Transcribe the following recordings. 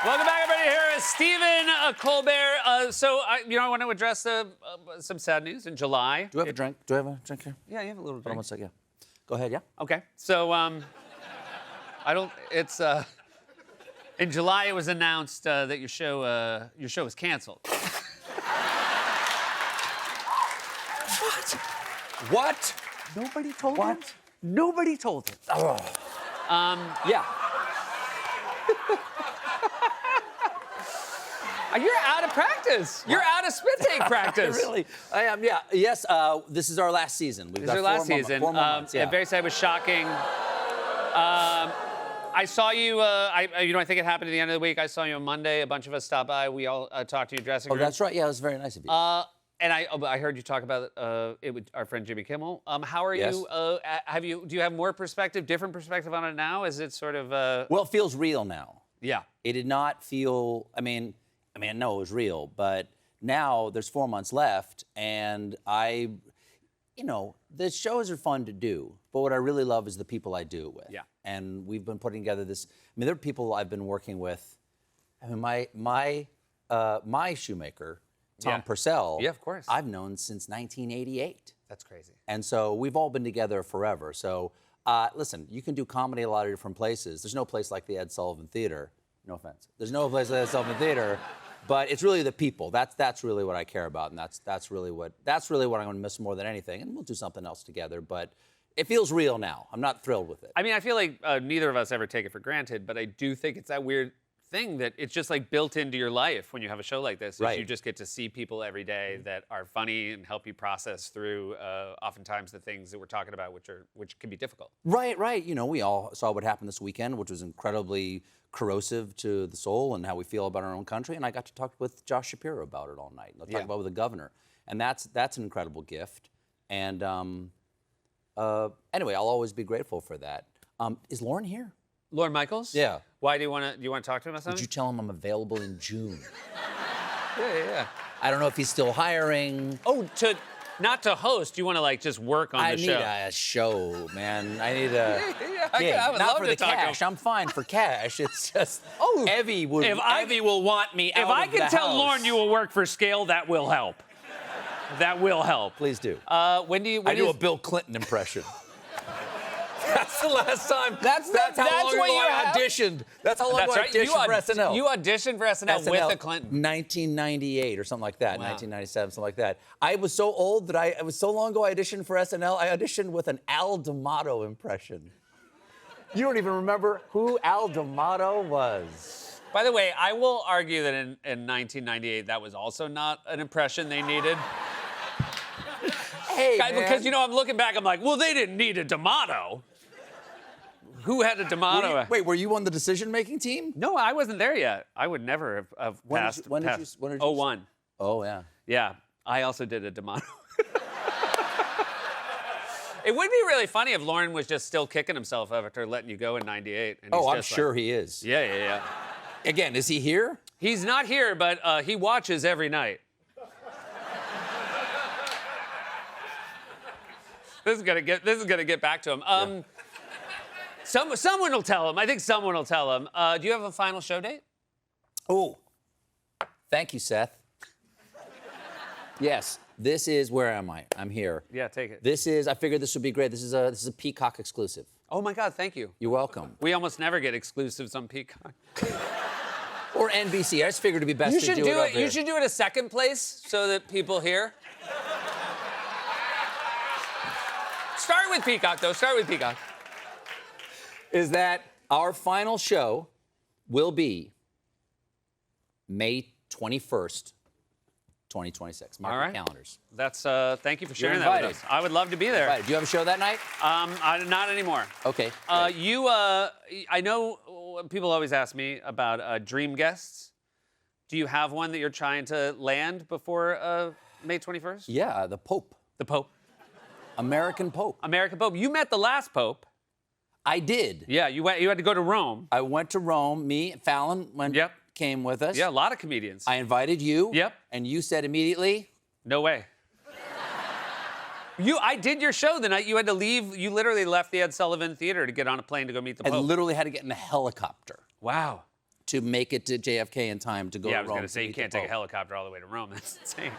Welcome back, everybody. Here is Stephen Colbert. I want to address some sad news in July. Do I have a drink? Do I have a drink here? Yeah, you have a little Hold on drink. one second. Yeah. Go ahead, yeah? Okay. So, in July, it was announced that your show was canceled. What? Nobody told What? him? Nobody told him. Oh. Yeah. You're out of practice. You're out of spit take practice. Really? I am, yeah. Yes, this is our last season. We've This is got your last season. 4 more months, yeah. Very sad. It was shocking. I saw you. I think it happened at the end of the week. I saw you on Monday. A bunch of us stopped by. We all talked to your dressing room. Oh, that's right. Yeah, it was very nice of you. And I heard you talk about it with our friend Jimmy Kimmel. How are Yes. you? Do you have more perspective, different perspective on it now? Is it sort of? Well, it feels real now. Yeah. It did not feel. I mean, I know it was real, but now there's 4 months left, and the shows are fun to do, but what I really love is the people I do it with. Yeah. And we've been putting together this. There are people I've been working with. My shoemaker, Tom Yeah. Purcell. Yeah, of course. I've known since 1988. That's crazy. And so we've all been together forever. So listen, you can do comedy a lot of different places. There's no place like the Ed Sullivan Theater. No offense. There's no place like the Ed Sullivan Theater, but it's really the people. That's really what I care about, and that's really what I'm going to miss more than anything. And we'll do something else together, but it feels real now. I'm not thrilled with it. I mean, I feel like neither of us ever take it for granted, but I do think it's that weird thing that it's just like built into your life when you have a show like this. Right. You just get to see people every day that are funny and help you process through oftentimes the things that we're talking about, which can be difficult. Right. We all saw what happened this weekend, which was incredibly corrosive to the soul and how we feel about our own country. And I got to talk with Josh Shapiro about it all night. And I'll talk about it with the governor. And that's an incredible gift. And anyway, I'll always be grateful for that. Is Lauren here? Lorne Michaels? Yeah. Why do you want to talk to him about something? Did you tell him I'm available in June? Yeah. I don't know if he's still hiring. Oh, not to host. You want to just work on the show. I need a show, man. I need a I would Not love for to the talk to cash. him. I'm fine for cash. It's just Evie if I- will want me out If I of the can tell house. Lorne you will work for Scale, that will help. That will help. Please do. When do you? I do a Bill Clinton impression. That's the last time. That's how long what ago you I have? auditioned. That's how long That's ago I right. auditioned for SNL. You auditioned for SNL with the Clinton. 1998 or something like that. Wow. 1997, something like that. I was so old that it was so long ago I auditioned for SNL. I auditioned with an Al D'Amato impression. You don't even remember who Al D'Amato was. By the way, I will argue that in 1998 that was also not an impression they needed. Hey, man. Because I'm looking back, I'm like, well, they didn't need a D'Amato. Who had a D'Amato? Were you on the decision-making team? No, I wasn't there yet. I would never have passed. When did you? 01. Oh, yeah. Yeah, I also did a D'Amato. It would be really funny if Lauren was just still kicking himself after letting you go in 98. And Oh, he's I'm just sure he is. Yeah. Again, is he here? He's not here, but he watches every night. This is gonna get back to him. Someone will tell him. I think someone will tell him. Do you have a final show date? Oh, thank you, Seth. Yes, this is, where am I? I'm here. Yeah, take it. I figured this would be great. This is a Peacock exclusive. Oh my God, thank you. You're welcome. We almost never get exclusives on Peacock. Or NBC. I just figured it'd be best to do it over You here. should do it a second place so that people hear. Start with Peacock, though. Start with Peacock. Is that our final show will be May 21st, 2026. Mark All your right. calendars. That's thank you for sharing that invited. with us. I would love to be there. Right. Do you have a show that night? Not anymore. Okay. great. I know people always ask me about dream guests. Do you have one that you're trying to land before May 21st? Yeah, the Pope. The Pope. American Pope. American Pope. You met the last Pope. I did. Yeah, you had to go to Rome. I went to Rome. Fallon came with us. Yeah, a lot of comedians. I invited you. Yep. And you said immediately, No way. I did your show the night you had to leave. You literally left the Ed Sullivan Theater to get on a plane to go meet the I Pope. literally had to get in a helicopter. Wow. to make it to JFK in time to go Yeah, to I was Rome. going to say, you meet the can't take a Pope. helicopter all the way to Rome. That's insane.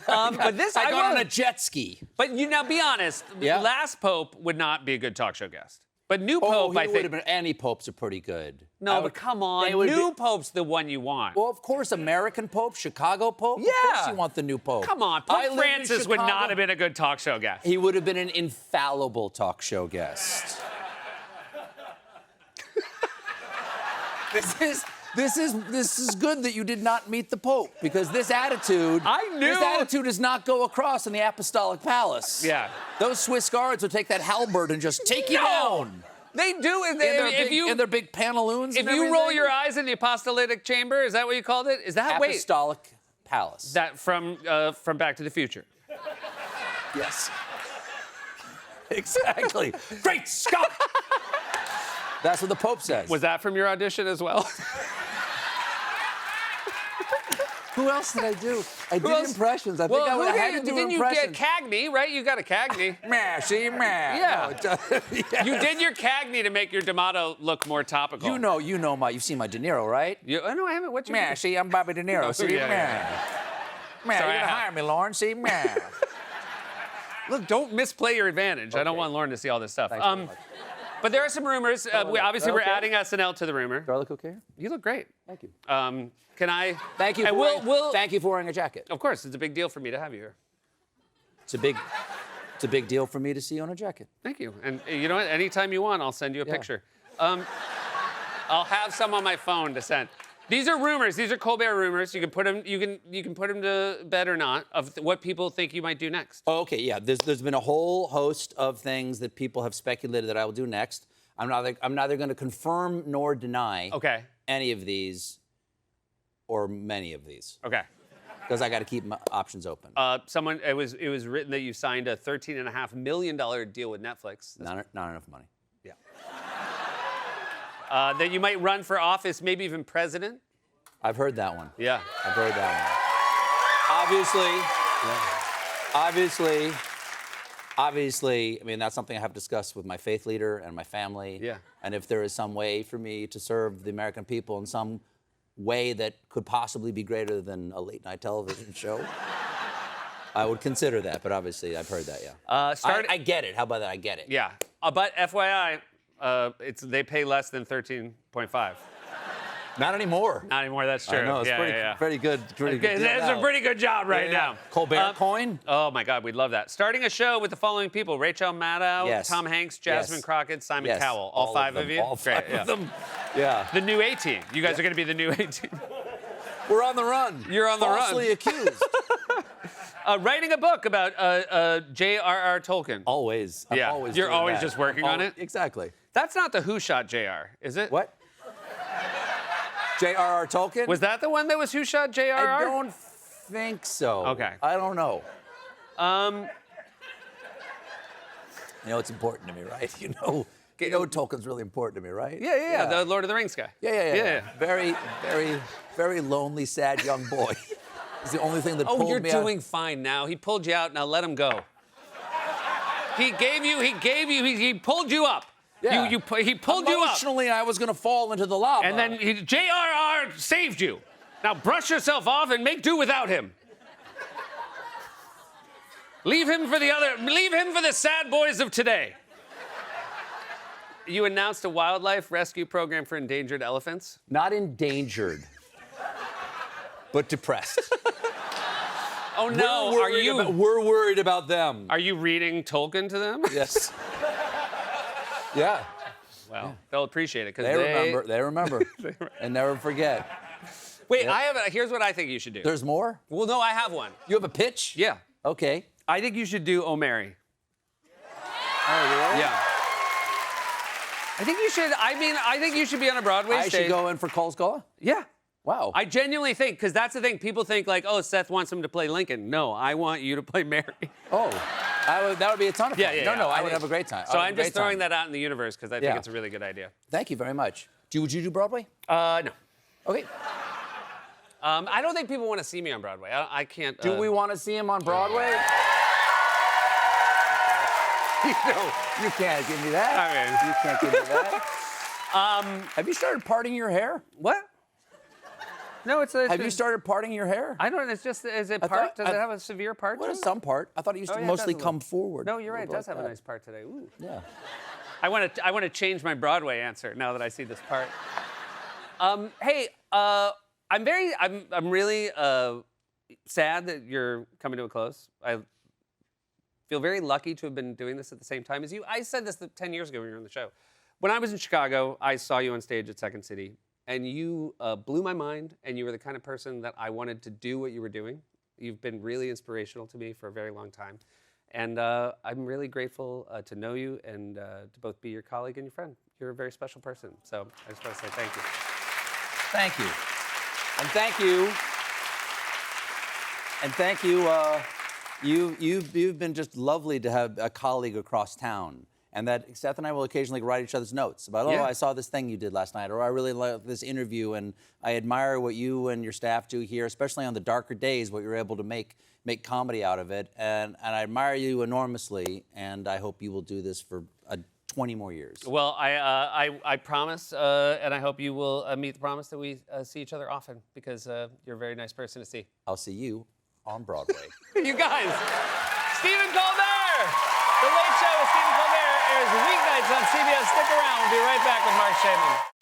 But this, I got will. on a jet ski. But you now be honest. Yeah. Last Pope would not be a good talk show guest. But new Oh, Pope, he I would think. have been. Any popes are pretty good. No, I but would- come on. they would New be- Pope's the one you want. Well, of course, American Pope, Chicago Pope. Of course Yeah. you want the new Pope. Come on. I Pope lived in Francis would not Chicago. have been a good talk show guest. He would have been an infallible talk show guest. This is good that you did not meet the Pope, because this attitude I knew- does not go across in the Apostolic Palace. Yeah. Those Swiss guards would take that halberd and just take you No. down. They do. In their, if big, in their big pantaloons. if and you roll everything. your eyes in the apostolic chamber, is that what you called it? Is that wait? Apostolic Palace. That from Back to the Future. Yes. Exactly. Great Scott! That's what the Pope says. Was that from your audition as well? Who else did I do? I did else? impressions. I think Well, I had to do didn't impressions. you get Cagney, right? You got a Cagney. Meh, see, meh. Yeah. No, it doesn't- yes. You did your Cagney to make your D'Amato look more topical. You've seen my De Niro, right? Oh, no, I haven't. What you Meh, see, I'm Bobby De Niro. See, Yeah, meh. yeah, Meh, Sorry, you're I gonna have- hire me, Lauren. See, meh. Look, don't misplay your advantage. I don't Okay. want Lauren to see all this stuff. Thanks very much. But there are some rumors. Obviously, we're Okay. adding SNL to the rumor. Do I look okay? You look great. Thank you. Can I? Thank you. And Thank you for wearing a jacket. Of course, it's a big deal for me to have you here. It's a big deal for me to see you on a jacket. Thank you. And you know what? Anytime you want, I'll send you a Yeah. picture. I'll have some on my phone to send. These are rumors. These are Colbert rumors. You can put them. You can put them to bed or not of what people think you might do next. Oh, okay, yeah. There's been a whole host of things that people have speculated that I will do next. I'm neither going to confirm nor deny Okay. any of these or many of these, Okay. because I got to keep my options open. It was written that you signed a $13.5 million deal with Netflix. Not enough money. Yeah. That you might run for office, maybe even president. I've heard that one. Yeah. I've heard that one. Obviously, I mean, that's something I have discussed with my faith leader and my family. Yeah. And if there is some way for me to serve the American people in some way that could possibly be greater than a late night television show, I would consider that. But obviously, I've heard that, yeah. I get it. How about that? I get it. Yeah. But FYI, they pay less than 13.5. Not anymore. Not anymore. That's true. I know, it's yeah. pretty good. Pretty good Okay, deal that's now. a pretty good job right Yeah. now. Colbert coin? Oh my God, we'd love that. Starting a show with the following people: Rachel Maddow, Yes. Tom Hanks, Jasmine Yes. Crockett, Simon Yes. Cowell. All five of you. All five Great, of them. Yeah. The new A team. You guys are going to be the new A team. We're on the run. You're on the run. Falsely accused. Writing a book about J.R.R. Tolkien. Always. I'm Yeah. always You're doing always that. just working on it? Exactly. That's not the Who Shot J.R., is it? What? J.R.R. Tolkien? Was that the one that was Who Shot J.R.R.? I don't think so. Okay. I don't know. You know, it's important to me, right? You know Tolkien's really important to me, right? Yeah. The Lord of the Rings guy. Yeah. Very, very, very lonely, sad young boy. It's the only thing that Oh, pulled you're me out. doing fine now. He pulled you out. Now let him go. He pulled you up. Yeah. He pulled you up. Emotionally, I was going to fall into the lava. And then J.R.R. saved you. Now brush yourself off and make do without him. Leave him for the sad boys of today. You announced a wildlife rescue program for endangered elephants. Not endangered, but depressed. Oh no, We're worried about them. Are you reading Tolkien to them? Yes. Yeah. Well, they'll appreciate it because They remember. And never forget. Wait, here's what I think you should do. There's more? Well, no, I have one. You have a pitch? Yeah. Okay. I think you should do O'Mary. Oh, really? Yeah. I think you should be on a Broadway I stage. should go in for Cole's Gala? Yeah. Wow. I genuinely think, because that's the thing. People think like, oh, Seth wants him to play Lincoln. No, I want you to play Mary. Oh, that would be a ton of fun. Yeah. No, I would have a great time. So I'm just throwing that out in the universe because I think Yeah. it's a really good idea. Thank you very much. Would you do Broadway? No. Okay. I don't think people want to see me on Broadway. I can't. Do we want to see him on Broadway? You can't give me that. I mean- You can't give me that. Have you started parting your hair? What? No, it's a. Have you started parting your hair? I don't. It's just. Is it I part? thought- Does I- it have a severe part? What to is it? some part? I thought it used Oh, to yeah, it mostly does a come little. forward. No, you're right. It little does have like a that. nice part today. Ooh. Yeah. I want to change my Broadway answer now that I see this part. Hey, I'm really sad that you're coming to a close. I feel very lucky to have been doing this at the same time as you. I said this 10 years ago when you were on the show. When I was in Chicago, I saw you on stage at Second City, and you blew my mind, and you were the kind of person that I wanted to do what you were doing. You've been really inspirational to me for a very long time. And I'm really grateful to know you and to both be your colleague and your friend. You're a very special person. So I just want to say thank you. Thank you. And thank you. And thank you. You've been just lovely to have a colleague across town. And that Seth and I will occasionally write each other's notes about, Yeah. oh, I saw this thing you did last night, or I really like this interview, and I admire what you and your staff do here, especially on the darker days, what you're able to make comedy out of it. And I admire you enormously, and I hope you will do this for 20 more years. Well, I promise, and I hope you will meet the promise that we see each other often, because you're a very nice person to see. I'll see you on Broadway. You guys, Stephen Colbert! The Late Show with Stephen Colbert airs weeknights on CBS. Stick around. We'll be right back with Mark Shaman.